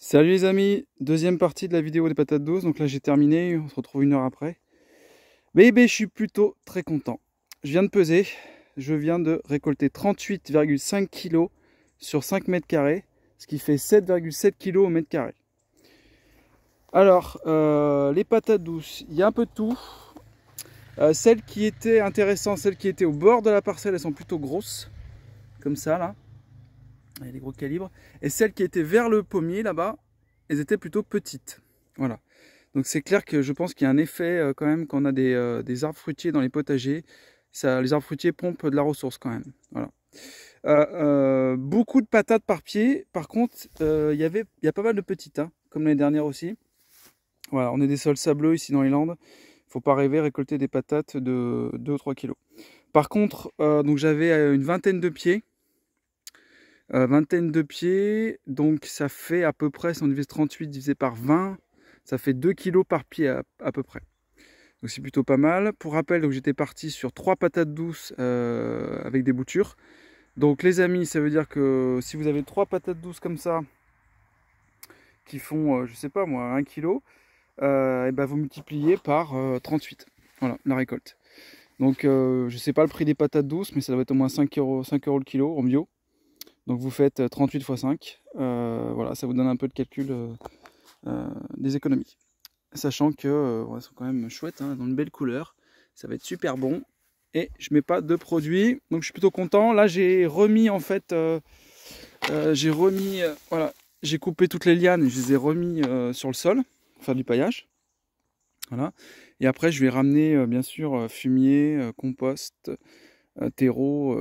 Salut les amis, deuxième partie de la vidéo des patates douces. Donc là j'ai terminé, on se retrouve une heure après. Je suis plutôt très content. Je viens de peser, je viens de récolter 38,5 kg sur 5 mètres carrés, ce qui fait 7,7 kg au mètre carré. Alors, les patates douces, il y a un peu de tout. Celles qui étaient intéressantes, celles qui étaient au bord de la parcelle, elles sont plutôt grosses, comme ça là. Il y a des gros calibres. Et celles qui étaient vers le pommier là-bas, elles étaient plutôt petites. Voilà. Donc c'est clair que je pense qu'il y a un effet quand même quand on a des arbres fruitiers dans les potagers. Les arbres fruitiers pompent de la ressource quand même. Voilà. Beaucoup de patates par pied. Par contre, il y a pas mal de petites, hein, comme l'année dernière aussi. Voilà, on est des sols sableux ici dans les Landes. Il ne faut pas rêver récolter des patates de 2 ou 3 kg. Par contre, donc j'avais une vingtaine de pieds. Vingtaine de pieds, donc ça fait à peu près, si on divise 38 divisé par 20, ça fait 2 kg par pied à peu près. Donc c'est plutôt pas mal. Pour rappel, donc j'étais parti sur 3 patates douces avec des boutures. Donc les amis, ça veut dire que si vous avez 3 patates douces comme ça, qui font, je sais pas moi, 1 kg, et ben vous multipliez par 38. Voilà, la récolte. Donc je sais pas le prix des patates douces, mais ça doit être au moins 5 euros le kilo en bio. Donc vous faites 38 x 5, voilà, ça vous donne un peu de calcul des économies. Sachant que elles sont quand même chouettes, hein, dans une belle couleur, ça va être super bon. Et je mets pas de produits, donc je suis plutôt content. Là j'ai remis en fait, voilà, j'ai coupé toutes les lianes et je les ai remis sur le sol pour faire du paillage. Voilà. Et après je vais ramener bien sûr fumier, compost, terreau,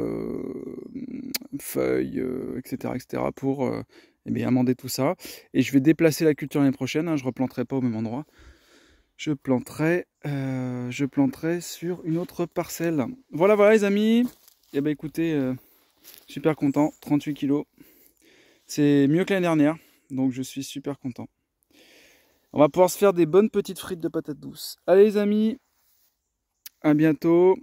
feuilles, etc. pour amender tout ça. Et je vais déplacer la culture l'année prochaine, hein, je ne replanterai pas au même endroit. Je planterai sur une autre parcelle. Voilà les amis. Et ben écoutez, super content, 38 kg. C'est mieux que l'année dernière, donc je suis super content. On va pouvoir se faire des bonnes petites frites de patates douces. Allez les amis, à bientôt.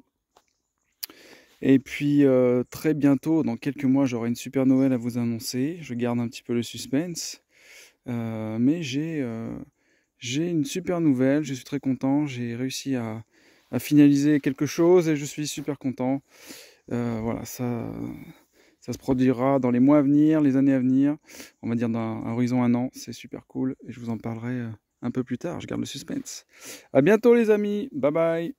Et puis très bientôt, dans quelques mois, j'aurai une super Noël à vous annoncer. Je garde un petit peu le suspense. Mais j'ai une super nouvelle, je suis très content. J'ai réussi à finaliser quelque chose et je suis super content. Voilà, ça se produira dans les mois à venir, les années à venir. On va dire dans un horizon 1 an, c'est super cool. Et je vous en parlerai un peu plus tard, je garde le suspense. À bientôt les amis, bye bye.